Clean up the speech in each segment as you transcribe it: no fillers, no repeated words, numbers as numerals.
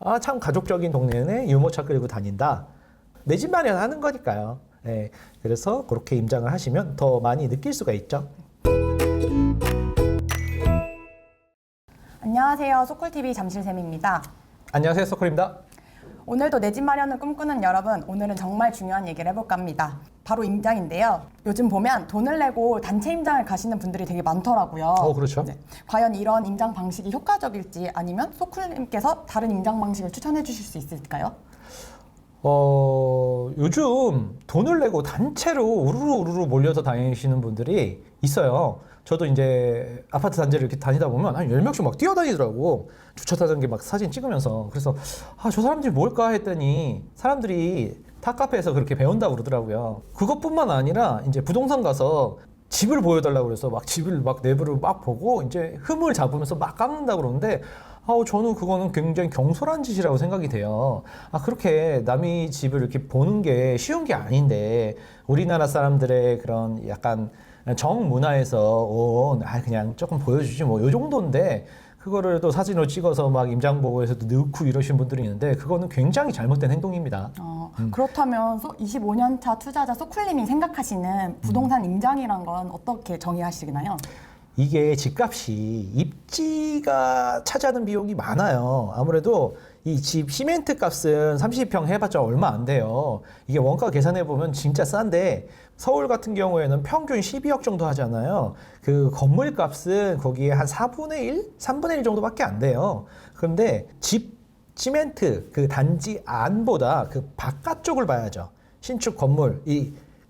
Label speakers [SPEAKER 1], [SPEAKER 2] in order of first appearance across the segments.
[SPEAKER 1] 아, 참 가족적인 동네네 유모차 끌고 다닌다. 내 집 마련하는 거니까요. 예, 그래서 그렇게 임장을 하시면 더 많이 느낄 수가 있죠.
[SPEAKER 2] 안녕하세요. 소쿨TV 잠실쌤입니다.
[SPEAKER 1] 안녕하세요, 소콜입니다.
[SPEAKER 2] 오늘도 내 집 마련을 꿈꾸는 여러분, 오늘은 정말 중요한 얘기를 해볼까 합니다. 바로 임장인데요. 요즘 보면 돈을 내고 단체 임장을 가시는 분들이 되게 많더라고요.
[SPEAKER 1] 그렇죠.
[SPEAKER 2] 네. 과연 이런 임장 방식이 효과적일지 아니면 소쿨님께서 다른 임장 방식을 추천해 주실 수 있을까요?
[SPEAKER 1] 요즘 돈을 내고 단체로 우르르 몰려서 다니시는 분들이 있어요. 저도 이제 아파트 단지를 이렇게 다니다 보면 한 10명씩 막 뛰어다니더라고. 주차하는 게 막 사진 찍으면서. 그래서, 저 사람들이 뭘까 했더니 사람들이 탑카페에서 그렇게 배운다고 그러더라고요. 그것뿐만 아니라 이제 부동산 가서 집을 보여달라고 그래서 막 집을 막 내부를 막 보고 이제 흠을 잡으면서 막 깎는다고 그러는데 저는 그거는 굉장히 경솔한 짓이라고 생각이 돼요. 그렇게 남의 집을 이렇게 보는 게 쉬운 게 아닌데, 우리나라 사람들의 그런 약간 정문화에서, 그냥 조금 보여주지 뭐, 요 정도인데, 그거를 또 사진으로 찍어서 막 임장보고에서도 넣고 이러신 분들이 있는데, 그거는 굉장히 잘못된 행동입니다.
[SPEAKER 2] 그렇다면 25년차 투자자 소쿨님이 생각하시는 부동산 임장이란 건 어떻게 정의하시나요?
[SPEAKER 1] 이게 집값이 입지가 차지하는 비용이 많아요. 아무래도 이 집 시멘트 값은 30평 해봤자 얼마 안 돼요. 이게 원가 계산해보면 진짜 싼데, 서울 같은 경우에는 평균 12억 정도 하잖아요. 그 건물 값은 거기에 한 4분의 1? 3분의 1 정도밖에 안 돼요. 그런데 집 시멘트 그 단지 안보다 그 바깥쪽을 봐야죠. 신축 건물,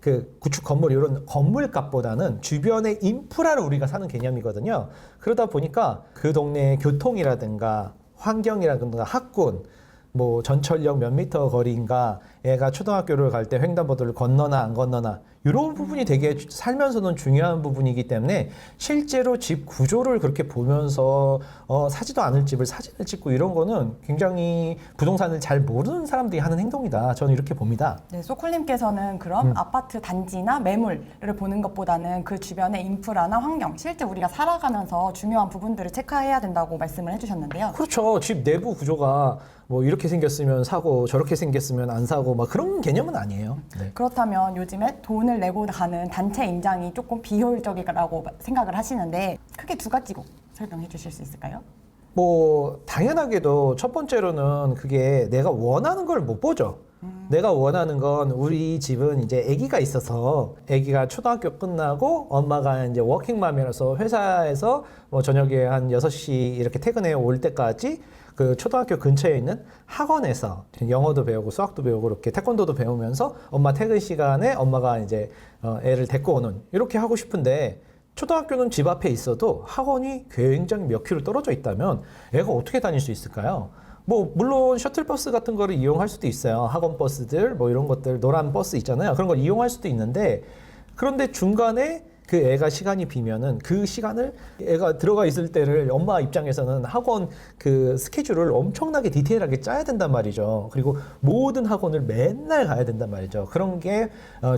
[SPEAKER 1] 그 구축 건물 이런 건물 값보다는 주변의 인프라를 우리가 사는 개념이거든요. 그러다 보니까 그 동네의 교통이라든가 환경이라든가 학군, 뭐 전철역 몇 미터 거리인가, 애가 초등학교를 갈 때 횡단보도를 건너나 안 건너나, 이런 부분이 되게 살면서는 중요한 부분이기 때문에 실제로 집 구조를 그렇게 보면서 사지도 않을 집을 사진을 찍고 이런 거는 굉장히 부동산을 잘 모르는 사람들이 하는 행동이다. 저는 이렇게 봅니다.
[SPEAKER 2] 네, 소쿨님께서는 그럼 아파트 단지나 매물을 보는 것보다는 그 주변의 인프라나 환경, 실제 우리가 살아가면서 중요한 부분들을 체크해야 된다고 말씀을 해주셨는데요.
[SPEAKER 1] 그렇죠. 집 내부 구조가 뭐 이렇게 생겼으면 사고 저렇게 생겼으면 안 사고 막 그런 개념은 아니에요. 네.
[SPEAKER 2] 그렇다면 요즘에 돈을 내고 가는 단체 임장이 조금 비효율적이라고 생각을 하시는데 크게 두 가지로 설명해 주실 수 있을까요?
[SPEAKER 1] 뭐 당연하게도 첫 번째로는 그게 내가 원하는 걸 못 보죠. 내가 원하는 건, 우리 집은 이제 아기가 있어서, 아기가 초등학교 끝나고 엄마가 이제 워킹맘이라서 회사에서 뭐 저녁에 한 6시 이렇게 퇴근해 올 때까지 그 초등학교 근처에 있는 학원에서 영어도 배우고 수학도 배우고 이렇게 태권도도 배우면서 엄마 퇴근 시간에 엄마가 이제 애를 데리고 오는, 이렇게 하고 싶은데, 초등학교는 집 앞에 있어도 학원이 굉장히 몇 킬로 떨어져 있다면 애가 어떻게 다닐 수 있을까요? 뭐 물론 셔틀버스 같은 거를 이용할 수도 있어요. 학원 버스들 뭐 이런 것들, 노란 버스 있잖아요. 그런 걸 이용할 수도 있는데, 그런데 중간에 그 애가 시간이 비면은 그 시간을, 애가 들어가 있을 때를 엄마 입장에서는 학원 그 스케줄을 엄청나게 디테일하게 짜야 된단 말이죠. 그리고 모든 학원을 맨날 가야 된단 말이죠. 그런 게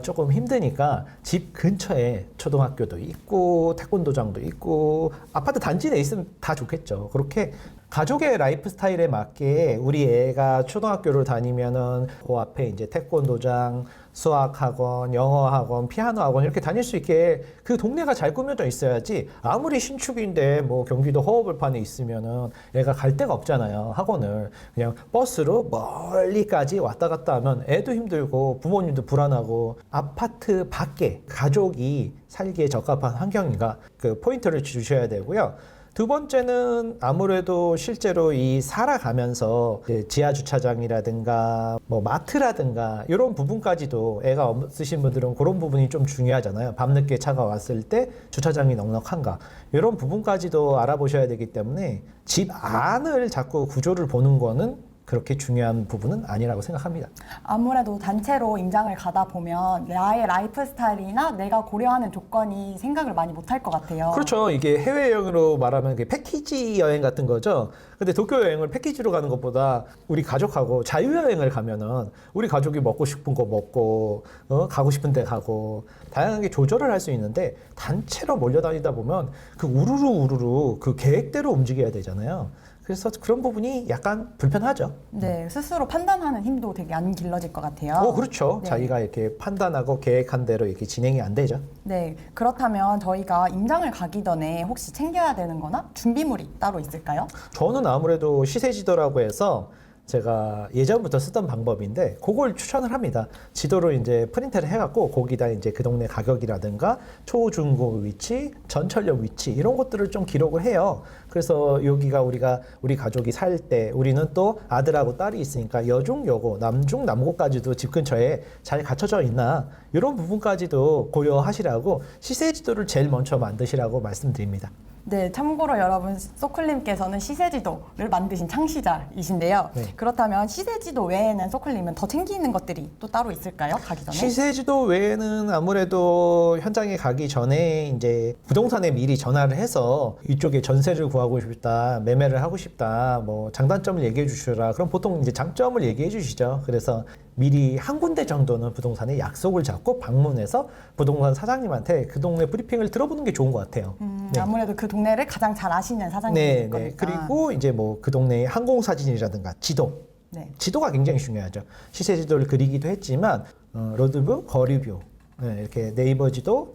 [SPEAKER 1] 조금 힘드니까 집 근처에 초등학교도 있고 태권도장도 있고 아파트 단지 내에 있으면 다 좋겠죠. 그렇게 가족의 라이프 스타일에 맞게 우리 애가 초등학교를 다니면은 그 앞에 이제 태권도장, 수학학원, 영어학원, 피아노학원 이렇게 다닐 수 있게 그 동네가 잘 꾸며져 있어야지, 아무리 신축인데 뭐 경기도 허허벌판에 있으면은 애가 갈 데가 없잖아요. 학원을 그냥 버스로 멀리까지 왔다 갔다 하면 애도 힘들고 부모님도 불안하고, 아파트 밖에 가족이 살기에 적합한 환경인가, 그 포인트를 주셔야 되고요. 두 번째는 아무래도 실제로 이 살아가면서 지하 주차장이라든가 뭐 마트라든가 이런 부분까지도, 애가 없으신 분들은 그런 부분이 좀 중요하잖아요. 밤늦게 차가 왔을 때 주차장이 넉넉한가, 이런 부분까지도 알아보셔야 되기 때문에 집 안을 자꾸 구조를 보는 거는 그렇게 중요한 부분은 아니라고 생각합니다.
[SPEAKER 2] 아무래도 단체로 임장을 가다 보면 나의 라이프 스타일이나 내가 고려하는 조건이 생각을 많이 못할 것 같아요.
[SPEAKER 1] 그렇죠. 이게 해외여행으로 말하면 패키지 여행 같은 거죠. 근데 도쿄 여행을 패키지로 가는 것보다 우리 가족하고 자유여행을 가면은 우리 가족이 먹고 싶은 거 먹고 가고 싶은 데 가고 다양하게 조절을 할 수 있는데, 단체로 몰려다니다 보면 그 우르르 그 계획대로 움직여야 되잖아요. 그래서 그런 부분이 약간 불편하죠.
[SPEAKER 2] 네, 스스로 판단하는 힘도 되게 안 길러질 것 같아요.
[SPEAKER 1] 그렇죠.
[SPEAKER 2] 네.
[SPEAKER 1] 자기가 이렇게 판단하고 계획한 대로 이렇게 진행이 안 되죠.
[SPEAKER 2] 네, 그렇다면 저희가 임장을 가기 전에 혹시 챙겨야 되는 거나 준비물이 따로 있을까요?
[SPEAKER 1] 저는 아무래도 시세 지도라고 해서 제가 예전부터 쓰던 방법인데 그걸 추천을 합니다. 지도를 이제 프린트를 해갖고 거기다 이제 그 동네 가격이라든가 초중고 위치, 전철역 위치 이런 것들을 좀 기록을 해요. 그래서 여기가 우리 가족이 살 때 우리는 또 아들하고 딸이 있으니까 여중 여고, 남중 남고까지도 집 근처에 잘 갖춰져 있나 이런 부분까지도 고려하시라고 시세 지도를 제일 먼저 만드시라고 말씀드립니다.
[SPEAKER 2] 네, 참고로 여러분 소클님께서는 시세지도를 만드신 창시자이신데요.
[SPEAKER 1] 네.
[SPEAKER 2] 그렇다면 시세지도 외에는 소클님은 더 챙기는 것들이 또 따로 있을까요? 가기 전에?
[SPEAKER 1] 시세지도 외에는 아무래도 현장에 가기 전에 이제 부동산에 미리 전화를 해서 이쪽에 전세를 구하고 싶다, 매매를 하고 싶다, 뭐 장단점을 얘기해 주시라. 그럼 보통 이제 장점을 얘기해 주시죠. 그래서 미리 한 군데 정도는 부동산에 약속을 잡고 방문해서 부동산 사장님한테 그 동네 브리핑을 들어보는 게 좋은 것 같아요. 네.
[SPEAKER 2] 아무래도 그 동네를 가장 잘 아시는 사장님일
[SPEAKER 1] 네,
[SPEAKER 2] 거니까.
[SPEAKER 1] 네. 그리고 이제 뭐 그 동네의 항공사진이라든가 지도.
[SPEAKER 2] 네.
[SPEAKER 1] 지도가 굉장히 중요하죠. 시세 지도를 그리기도 했지만 로드뷰, 거리뷰 네, 이렇게 네이버 지도,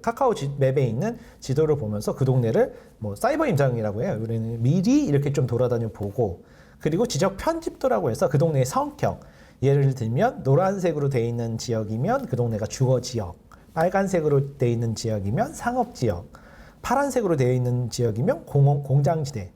[SPEAKER 1] 카카오 맵에 있는 지도를 보면서 그 동네를 뭐 사이버 임장이라고 해요. 우리는 미리 이렇게 좀 돌아다녀 보고 그리고 지적 편집도라고 해서 그 동네의 성격 예를 들면 노란색으로 돼 있는 지역이면 그 동네가 주거 지역, 빨간색으로 돼 있는 지역이면 상업 지역, 파란색으로 되어 있는 지역이면 공장지대.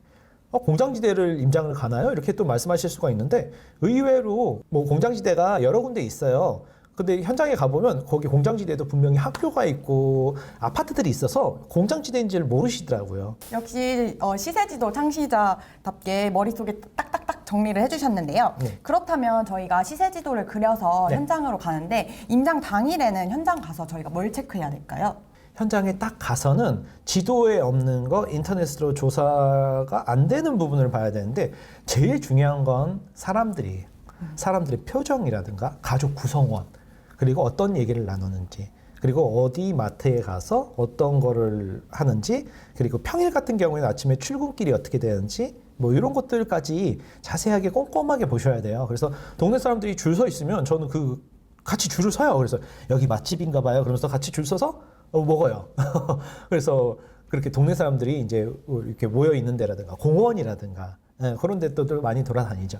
[SPEAKER 1] 공장지대를 임장을 가나요? 이렇게 또 말씀하실 수가 있는데 의외로 뭐 공장지대가 여러 군데 있어요. 근데 현장에 가보면 거기 공장지대도 분명히 학교가 있고 아파트들이 있어서 공장지대인지를 모르시더라고요.
[SPEAKER 2] 역시 시세지도 창시자답게 머릿속에 딱딱딱 정리를 해주셨는데요.
[SPEAKER 1] 네.
[SPEAKER 2] 그렇다면 저희가 시세지도를 그려서
[SPEAKER 1] 네.
[SPEAKER 2] 현장으로 가는데 임장 당일에는 현장 가서 저희가 뭘 체크해야 될까요?
[SPEAKER 1] 현장에 딱 가서는 지도에 없는 거 인터넷으로 조사가 안 되는 부분을 봐야 되는데 제일 중요한 건 사람들의 표정이라든가 가족 구성원 그리고 어떤 얘기를 나누는지 그리고 어디 마트에 가서 어떤 거를 하는지 그리고 평일 같은 경우에는 아침에 출근길이 어떻게 되는지 뭐 이런 것들까지 자세하게 꼼꼼하게 보셔야 돼요. 그래서 동네 사람들이 줄 서 있으면 저는 같이 줄을 서요. 그래서 여기 맛집인가 봐요. 그러면서 같이 줄 서서 먹어요. 그래서 그렇게 동네 사람들이 이제 이렇게 모여 있는 데라든가 공원이라든가 그런 데도 많이 돌아다니죠.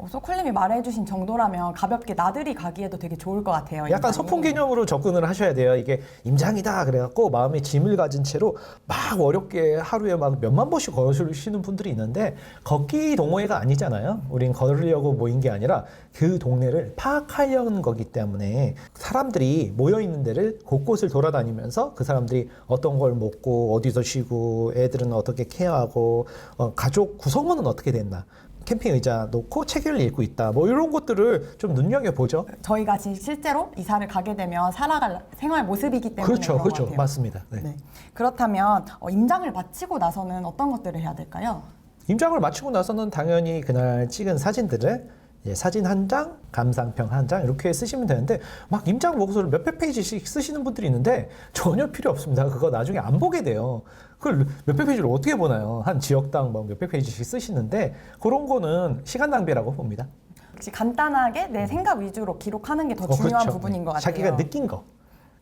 [SPEAKER 2] 소클님이 말해주신 정도라면 가볍게 나들이 가기에도 되게 좋을 것 같아요.
[SPEAKER 1] 약간
[SPEAKER 2] 임장이.
[SPEAKER 1] 소풍 개념으로 접근을 하셔야 돼요. 이게 임장이다 그래갖고 마음에 짐을 가진 채로 막 어렵게 하루에 막 몇만 보씩 걸으시는 분들이 있는데 걷기 동호회가 아니잖아요. 우린 걸으려고 모인 게 아니라 그 동네를 파악하려는 거기 때문에 사람들이 모여 있는 데를 곳곳을 돌아다니면서 그 사람들이 어떤 걸 먹고 어디서 쉬고 애들은 어떻게 케어하고 가족 구성원은 어떻게 됐나 캠핑 의자 놓고 책을 읽고 있다. 뭐 이런 것들을 좀 눈여겨보죠.
[SPEAKER 2] 저희가 실제로 이사를 가게 되면 살아갈 생활 모습이기 때문에
[SPEAKER 1] 그렇죠.
[SPEAKER 2] 그런 것
[SPEAKER 1] 그렇죠.
[SPEAKER 2] 같아요.
[SPEAKER 1] 맞습니다. 네.
[SPEAKER 2] 네. 그렇다면 임장을 마치고 나서는 어떤 것들을 해야 될까요?
[SPEAKER 1] 임장을 마치고 나서는 당연히 그날 찍은 사진들을 사진 한 장, 감상평 한 장 이렇게 쓰시면 되는데 막 임장 보고서를 몇백 페이지씩 쓰시는 분들이 있는데 전혀 필요 없습니다. 그거 나중에 안 보게 돼요. 그걸 몇백 페이지를 어떻게 보나요? 한 지역당 막 몇백 페이지씩 쓰시는데 그런 거는 시간 낭비라고 봅니다.
[SPEAKER 2] 역시 간단하게 내 생각 위주로 기록하는 게 더 중요한
[SPEAKER 1] 그렇죠.
[SPEAKER 2] 부분인 것 같아요.
[SPEAKER 1] 자기가 느낀 거.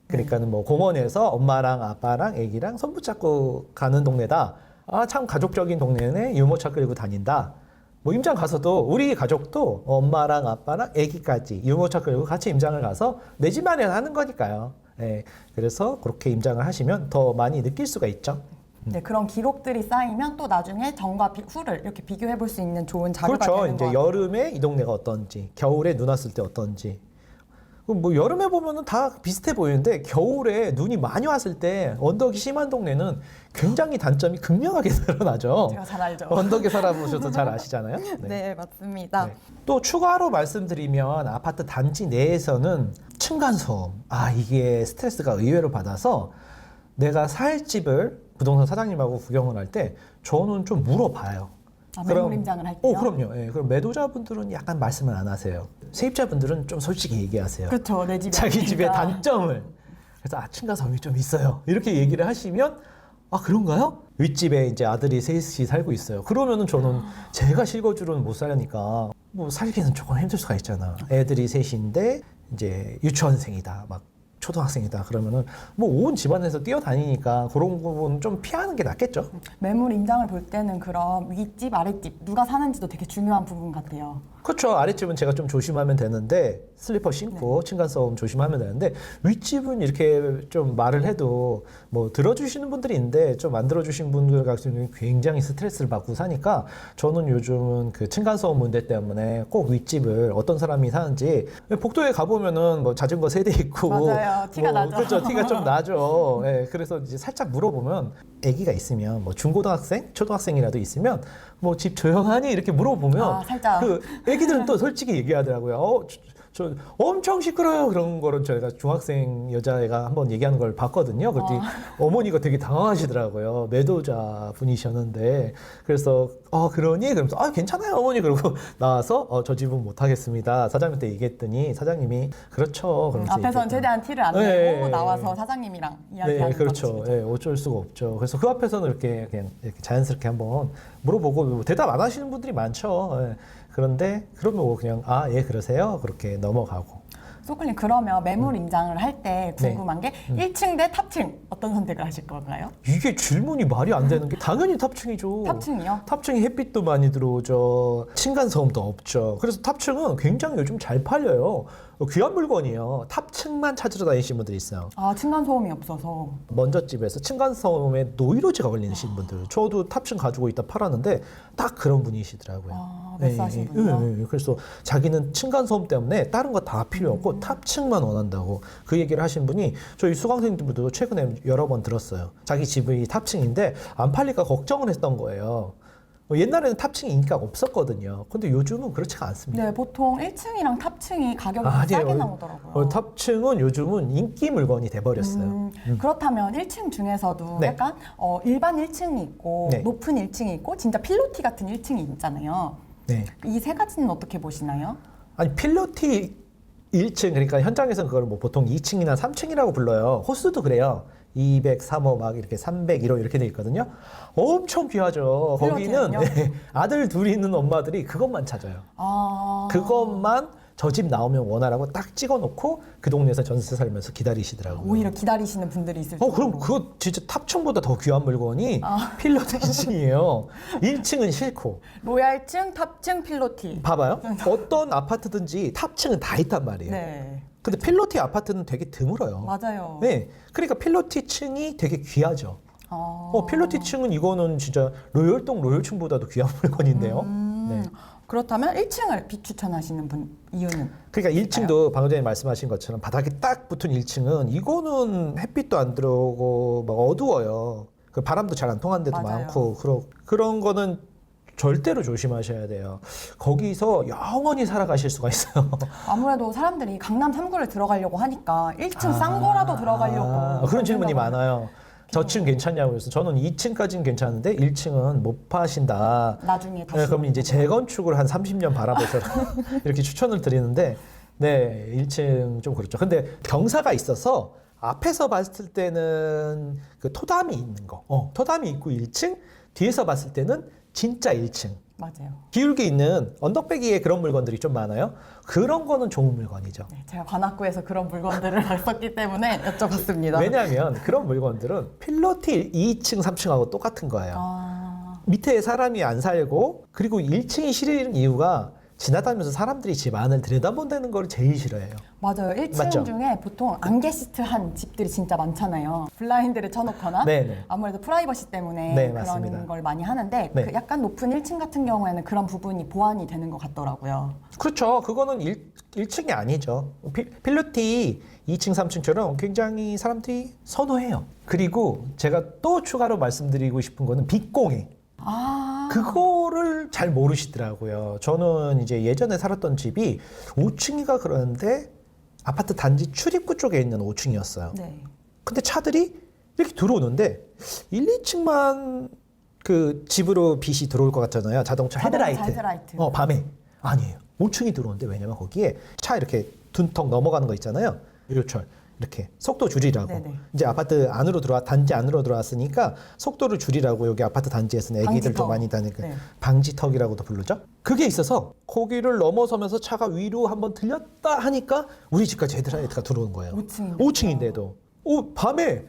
[SPEAKER 1] 그러니까는 뭐 공원에서 엄마랑 아빠랑 애기랑 손 붙잡고 가는 동네다. 아, 참 가족적인 동네네. 유모차 끌고 다닌다. 뭐 임장 가서도 우리 가족도 엄마랑 아빠랑 아기까지 유모차 끌고 같이 임장을 가서 내 집 마련하는 거니까요. 예, 그래서 그렇게 임장을 하시면 더 많이 느낄 수가 있죠.
[SPEAKER 2] 네, 그런 기록들이 쌓이면 또 나중에 전과 후를 이렇게 비교해 볼 수 있는 좋은 자료가
[SPEAKER 1] 그렇죠.
[SPEAKER 2] 되는
[SPEAKER 1] 이제
[SPEAKER 2] 것 같아요.
[SPEAKER 1] 여름에 이 동네가 어떤지, 겨울에 눈 왔을 때 어떤지. 뭐 여름에 보면은 다 비슷해 보이는데 겨울에 눈이 많이 왔을 때 언덕이 심한 동네는 굉장히 단점이 극명하게 드러나죠.
[SPEAKER 2] 제가 잘 알죠.
[SPEAKER 1] 언덕에 살아보셔서 잘 아시잖아요.
[SPEAKER 2] 네, 맞습니다.
[SPEAKER 1] 네. 또 추가로 말씀드리면 아파트 단지 내에서는 층간소음. 이게 스트레스가 의외로 받아서 내가 살 집을 부동산 사장님하고 구경을 할 때 저는 좀 물어봐요.
[SPEAKER 2] 매물 임장을 할 때요?
[SPEAKER 1] 그럼요. 예, 그럼 매도자분들은 약간 말씀을 안 하세요. 세입자분들은 좀 솔직히 얘기하세요.
[SPEAKER 2] 그렇죠. 내 집에
[SPEAKER 1] 자기 집의
[SPEAKER 2] 아니니까.
[SPEAKER 1] 단점을. 그래서 층간소음이 좀 있어요. 이렇게 얘기를 하시면 그런가요? 윗집에 이제 아들이 셋이 살고 있어요. 그러면은 저는 제가 실거주로는 못 살려니까 뭐 살기는 조금 힘들 수가 있잖아. 애들이 셋인데 이제 유치원생이다, 막 초등학생이다 그러면은 뭐 온 집안에서 뛰어다니니까 그런 부분 좀 피하는 게 낫겠죠.
[SPEAKER 2] 매물 임장을 볼 때는 그럼 윗집, 아랫집 누가 사는지도 되게 중요한 부분 같아요.
[SPEAKER 1] 그렇죠. 아랫집은 제가 좀 조심하면 되는데 슬리퍼 신고 층간소음 조심하면 되는데 윗집은 이렇게 좀 말을 해도 뭐 들어주시는 분들이 있는데 좀 안 들어주신 분들 같은 경우는 굉장히 스트레스를 받고 사니까 저는 요즘은 그 층간소음 문제 때문에 꼭 윗집을 어떤 사람이 사는지 복도에 가보면은 뭐 자전거 세대 있고
[SPEAKER 2] 맞아요. 티가 나죠.
[SPEAKER 1] 그렇죠. 티가 좀 나죠. 예, 그래서 이제 살짝 물어보면 아기가 있으면 뭐 중고등학생, 초등학생이라도 있으면 뭐 집 조용하니 이렇게 물어보면
[SPEAKER 2] 살짝.
[SPEAKER 1] 그 애기들은 또 솔직히 얘기하더라고요. 저 엄청 시끄러요. 그런 거를 저희가 중학생 여자애가 한번 얘기하는 걸 봤거든요. 그랬더니 어머니가 되게 당황하시더라고요. 매도자 분이셨는데 그래서 그러니? 그러면서 괜찮아요 어머니. 그러고 나와서 저 집은 못 하겠습니다. 사장님한테 얘기했더니 사장님이 그렇죠. 그러면서
[SPEAKER 2] 앞에서는
[SPEAKER 1] 얘기했다.
[SPEAKER 2] 최대한 티를 안
[SPEAKER 1] 네,
[SPEAKER 2] 내고
[SPEAKER 1] 네,
[SPEAKER 2] 나와서
[SPEAKER 1] 네.
[SPEAKER 2] 사장님이랑
[SPEAKER 1] 네,
[SPEAKER 2] 이야기하는
[SPEAKER 1] 그렇죠.
[SPEAKER 2] 거죠.
[SPEAKER 1] 네, 어쩔 수가 없죠. 그래서 그 앞에서는 이렇게 그냥 이렇게 자연스럽게 한번 물어보고 뭐 대답 안 하시는 분들이 많죠. 예. 그런데 그러면 뭐 그냥 예 그러세요. 그렇게 넘어가고.
[SPEAKER 2] 소클님 그러면 매물 임장을 할 때 궁금한 게
[SPEAKER 1] 음.
[SPEAKER 2] 1층 대 탑층 어떤 선택을 하실 건가요?
[SPEAKER 1] 이게 질문이 말이 안 되는 게 당연히 탑층이죠.
[SPEAKER 2] 탑층이요?
[SPEAKER 1] 탑층이 햇빛도 많이 들어오죠. 층간소음도 없죠. 그래서 탑층은 굉장히 요즘 잘 팔려요. 귀한 물건이에요. 탑층만 찾으러 다니시는 분들이 있어요.
[SPEAKER 2] 층간소음이 없어서.
[SPEAKER 1] 먼저 집에서 층간소음에 노이로제가 걸리시는 분들. 저도 탑층 가지고 있다 팔았는데 딱 그런 분이시더라고요.
[SPEAKER 2] 매수하신 분이요?
[SPEAKER 1] 그래서 자기는 층간소음 때문에 다른 거 다 필요 없고 탑층만 원한다고 그 얘기를 하신 분이 저희 수강생들도 최근에 여러 번 들었어요. 자기 집이 탑층인데 안 팔릴까 걱정을 했던 거예요. 옛날에는 탑층이 인기가 없었거든요. 근데 요즘은 그렇지가 않습니다.
[SPEAKER 2] 네, 보통 1층이랑 탑층이 가격이
[SPEAKER 1] 아니에요.
[SPEAKER 2] 싸게 나오더라고요.
[SPEAKER 1] 탑층은 요즘은 인기 물건이 돼버렸어요.
[SPEAKER 2] 그렇다면 1층 중에서도
[SPEAKER 1] 네.
[SPEAKER 2] 약간 일반 1층이 있고
[SPEAKER 1] 네.
[SPEAKER 2] 높은 1층이 있고 진짜 필로티 같은 1층이 있잖아요.
[SPEAKER 1] 네.
[SPEAKER 2] 이 세 가지는 어떻게 보시나요?
[SPEAKER 1] 아니 필로티 1층 그러니까 현장에서는 그걸 뭐 보통 2층이나 3층이라고 불러요. 호수도 그래요. 200, 3호 막 이렇게 300, 1호 이렇게 돼 있거든요. 엄청 귀하죠. 거기는
[SPEAKER 2] 필로티는요?
[SPEAKER 1] 아들 둘이 있는 엄마들이 그것만 찾아요. 그것만 저 집 나오면 원하라고 딱 찍어놓고 그 동네에서 전세 살면서 기다리시더라고요.
[SPEAKER 2] 오히려 기다리시는 분들이 있을
[SPEAKER 1] 그럼
[SPEAKER 2] 정도로.
[SPEAKER 1] 그거 진짜 탑층보다 더 귀한 물건이 필로티 1층이에요. 1층은 싫고.
[SPEAKER 2] 로얄층, 탑층, 필로티.
[SPEAKER 1] 봐봐요. 어떤 아파트든지 탑층은 다 있단 말이에요.
[SPEAKER 2] 네,
[SPEAKER 1] 근데 필로티 아파트는 되게 드물어요.
[SPEAKER 2] 맞아요.
[SPEAKER 1] 네. 그러니까 필로티층이 되게 귀하죠.
[SPEAKER 2] 아,
[SPEAKER 1] 필로티층은 이거는 진짜 로열동 로열층보다도 귀한 물건인데요. 네.
[SPEAKER 2] 그렇다면 1층을 비추천하시는 분 이유는?
[SPEAKER 1] 그러니까 1층도 방금 전에 말씀하신 것처럼 바닥에 딱 붙은 1층은 이거는 햇빛도 안 들어오고 막 어두워요. 그 바람도 잘 안 통하는 데도
[SPEAKER 2] 맞아요.
[SPEAKER 1] 많고 그런 거는 절대로 조심하셔야 돼요. 거기서 영원히 살아가실 수가 있어요.
[SPEAKER 2] 아무래도 사람들이 강남 3구를 들어가려고 하니까 1층 싼 거라도 들어가려고
[SPEAKER 1] 그런 질문이
[SPEAKER 2] 생각을
[SPEAKER 1] 많아요. 저층 괜찮냐고 그래서 저는 2층까지는 괜찮은데 1층은 못 파신다.
[SPEAKER 2] 나중에 다시
[SPEAKER 1] 그럼 이제 재건축을 한 30년 바라보셔라. 이렇게 추천을 드리는데 네, 1층 좀 그렇죠. 근데 경사가 있어서 앞에서 봤을 때는 그 토담이 있는 거. 토담이 있고 1층, 뒤에서 봤을 때는 진짜 1층.
[SPEAKER 2] 맞아요.
[SPEAKER 1] 기울기 있는 언덕배기에 그런 물건들이 좀 많아요. 그런 거는 좋은 물건이죠.
[SPEAKER 2] 네, 제가 관악구에서 그런 물건들을 봤었기 때문에 여쭤봤습니다.
[SPEAKER 1] 왜냐하면 그런 물건들은 필로티 2층, 3층하고 똑같은 거예요. 밑에 사람이 안 살고 그리고 1층이 싫은 이유가 지나다니면서 사람들이 집 안을 들여다본다는 걸 제일 싫어해요.
[SPEAKER 2] 맞아요. 1층
[SPEAKER 1] 맞죠?
[SPEAKER 2] 중에 보통 안게시트한 집들이 진짜 많잖아요. 블라인드를 쳐놓거나
[SPEAKER 1] 네네.
[SPEAKER 2] 아무래도 프라이버시 때문에
[SPEAKER 1] 네,
[SPEAKER 2] 그런
[SPEAKER 1] 맞습니다.
[SPEAKER 2] 걸 많이 하는데
[SPEAKER 1] 네.
[SPEAKER 2] 그 약간 높은 1층 같은 경우에는 그런 부분이 보완이 되는 것 같더라고요.
[SPEAKER 1] 그렇죠. 그거는 1층이 아니죠. 필로티 2층, 3층처럼 굉장히 사람들이 선호해요. 그리고 제가 또 추가로 말씀드리고 싶은 거는 빛공해. 그거를 잘 모르시더라고요. 저는 이제 예전에 살았던 집이 5층이가 그러는데 아파트 단지 출입구 쪽에 있는 5층이었어요.
[SPEAKER 2] 네.
[SPEAKER 1] 근데 차들이 이렇게 들어오는데 1, 2층만 그 집으로 빛이 들어올 것 같잖아요. 자동차 헤드라이트.
[SPEAKER 2] 헤드라이트.
[SPEAKER 1] 밤에. 아니에요. 5층이 들어오는데 왜냐면 거기에 차 이렇게 둔턱 넘어가는 거 있잖아요. 유료철. 이렇게 속도 줄이라고.
[SPEAKER 2] 네네.
[SPEAKER 1] 이제 아파트 안으로 단지 안으로 들어왔으니까 속도를 줄이라고 여기 아파트 단지에서는 애기들 좀
[SPEAKER 2] 방지턱.
[SPEAKER 1] 많이 다니까
[SPEAKER 2] 네.
[SPEAKER 1] 방지턱이라고도 부르죠. 그게 있어서 거기를 넘어서면서 차가 위로 한번 들렸다 하니까 우리 집까지 헤드라이트가 들어오는 거예요. 5층인데도. 밤에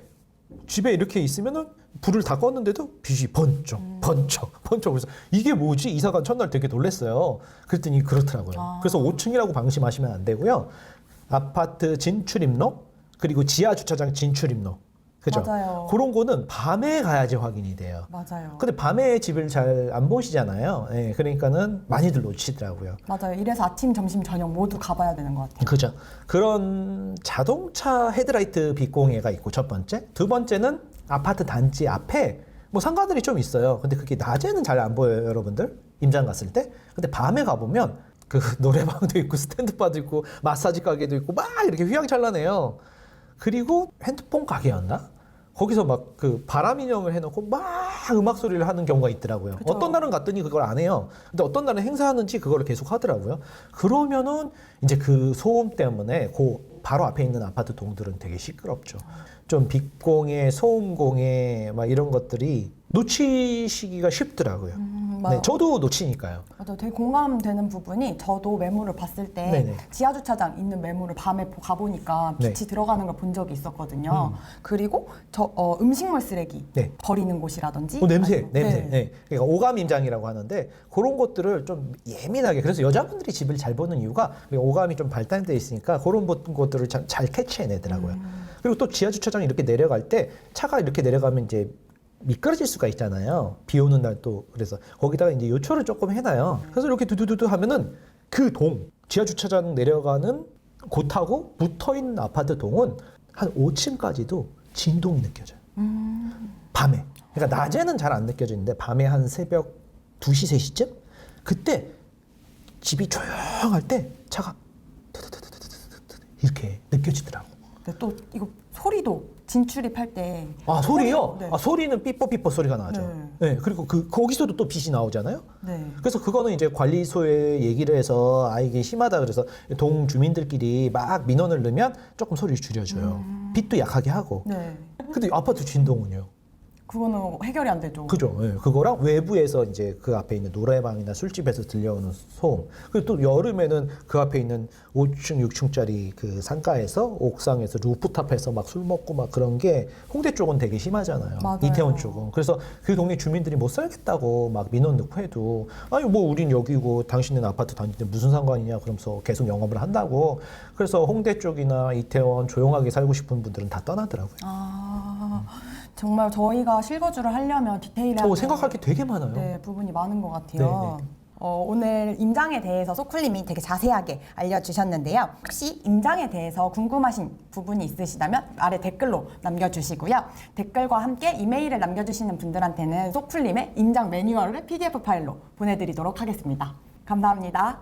[SPEAKER 1] 집에 이렇게 있으면은 불을 다 껐는데도 빛이 번쩍. 그래서 이게 뭐지? 이사간 첫날 되게 놀랐어요. 그랬더니 그렇더라고요. 그래서 5층이라고 방심하시면 안 되고요. 아파트 진출입로 그리고 지하 주차장 진출입로. 그죠?
[SPEAKER 2] 맞아요.
[SPEAKER 1] 그런 거는 밤에 가야지 확인이 돼요.
[SPEAKER 2] 맞아요.
[SPEAKER 1] 근데 밤에 집을 잘 안 보시잖아요. 예, 그러니까는 많이들 놓치더라고요.
[SPEAKER 2] 맞아요. 이래서 아침, 점심, 저녁 모두 가봐야 되는 것 같아요.
[SPEAKER 1] 그죠. 그런 자동차 헤드라이트 빛공해가 있고 첫 번째. 두 번째는 아파트 단지 앞에 뭐 상가들이 좀 있어요. 근데 그게 낮에는 잘 안 보여요, 여러분들. 임장 갔을 때. 근데 밤에 가보면 그 노래방도 있고 스탠드바도 있고 마사지 가게도 있고 막 이렇게 휘황찬란해요. 그리고 핸드폰 가게였나? 거기서 막 그 바람 인형을 해놓고 막 음악 소리를 하는 경우가 있더라고요.
[SPEAKER 2] 그쵸.
[SPEAKER 1] 어떤 날은 갔더니 그걸 안 해요. 근데 어떤 날은 행사하는지 그거를 계속 하더라고요. 그러면은 이제 그 소음 때문에 그 바로 앞에 있는 아파트 동들은 되게 시끄럽죠. 좀 빛공해, 소음공해 막 이런 것들이 놓치시기가 쉽더라고요. 네, 저도 놓치니까요.
[SPEAKER 2] 맞아요. 되게 공감되는 부분이 저도 매물을 봤을 때
[SPEAKER 1] 네네.
[SPEAKER 2] 지하 주차장 있는 매물을 밤에 가보니까 빛이
[SPEAKER 1] 네.
[SPEAKER 2] 들어가는 걸 본 적이 있었거든요. 그리고 음식물 쓰레기
[SPEAKER 1] 네.
[SPEAKER 2] 버리는 곳이라든지
[SPEAKER 1] 냄새,
[SPEAKER 2] 아니면-
[SPEAKER 1] 냄새.
[SPEAKER 2] 네.
[SPEAKER 1] 네. 그러니까 오감 임장이라고 하는데 그런 것들을 좀 예민하게 그래서 여자분들이 집을 잘 보는 이유가 오감이 좀 발달돼 있으니까 그런 것들을 잘 캐치해내더라고요. 그리고 또 지하 주차장 이렇게 내려갈 때 차가 이렇게 내려가면 이제 미끄러질 수가 있잖아요. 비 오는 날 또 그래서 거기다가 이제 요초를 조금 해놔요. 그래서 이렇게 두두두두 하면은 그 지하 주차장 내려가는 곳하고 붙어 있는 아파트 동은 한 5층까지도 진동이 느껴져요. 밤에. 그러니까 낮에는 잘 안 느껴지는데 밤에 한 새벽 2시, 3시쯤? 그때 집이 조용할 때 차가 이렇게 느껴지더라고.
[SPEAKER 2] 근데 또 이거 소리도 진출입할 때
[SPEAKER 1] 아, 소리요?
[SPEAKER 2] 네.
[SPEAKER 1] 아, 소리는 삐뽀삐뽀 소리가 나죠. 네. 그리고 거기서도 또 빛이 나오잖아요.
[SPEAKER 2] 네.
[SPEAKER 1] 그래서 그거는 이제 관리소에 얘기를 해서 이게 심하다 그래서 동 주민들끼리 막 민원을 넣으면 조금 소리를 줄여줘요. 빛도 약하게 하고.
[SPEAKER 2] 네.
[SPEAKER 1] 근데 아파트 진동은요?
[SPEAKER 2] 그거는 해결이 안 되죠.
[SPEAKER 1] 그죠. 예, 그거랑 외부에서 이제 그 앞에 있는 노래방이나 술집에서 들려오는 소음. 그리고 또 여름에는 그 앞에 있는 5층, 6층짜리 그 상가에서 옥상에서 루프탑에서 막 술 먹고 막 그런 게 홍대 쪽은 되게 심하잖아요.
[SPEAKER 2] 맞아요.
[SPEAKER 1] 이태원 쪽은. 그래서 그 동네 주민들이 못 살겠다고 막 민원 넣고 해도 아니 뭐 우린 여기고 당신은 아파트 다니는데 무슨 상관이냐 그러면서 계속 영업을 한다고. 그래서 홍대 쪽이나 이태원 조용하게 살고 싶은 분들은 다 떠나더라고요.
[SPEAKER 2] 정말 저희가 실거주를 하려면 디테일하게
[SPEAKER 1] 생각할 게 되게 많아요.
[SPEAKER 2] 네, 부분이 많은 것 같아요.
[SPEAKER 1] 네.
[SPEAKER 2] 오늘 임장에 대해서 소쿨님이 되게 자세하게 알려주셨는데요. 혹시 임장에 대해서 궁금하신 부분이 있으시다면 아래 댓글로 남겨주시고요. 댓글과 함께 이메일을 남겨주시는 분들한테는 소쿨님의 임장 매뉴얼을 PDF 파일로 보내드리도록 하겠습니다. 감사합니다.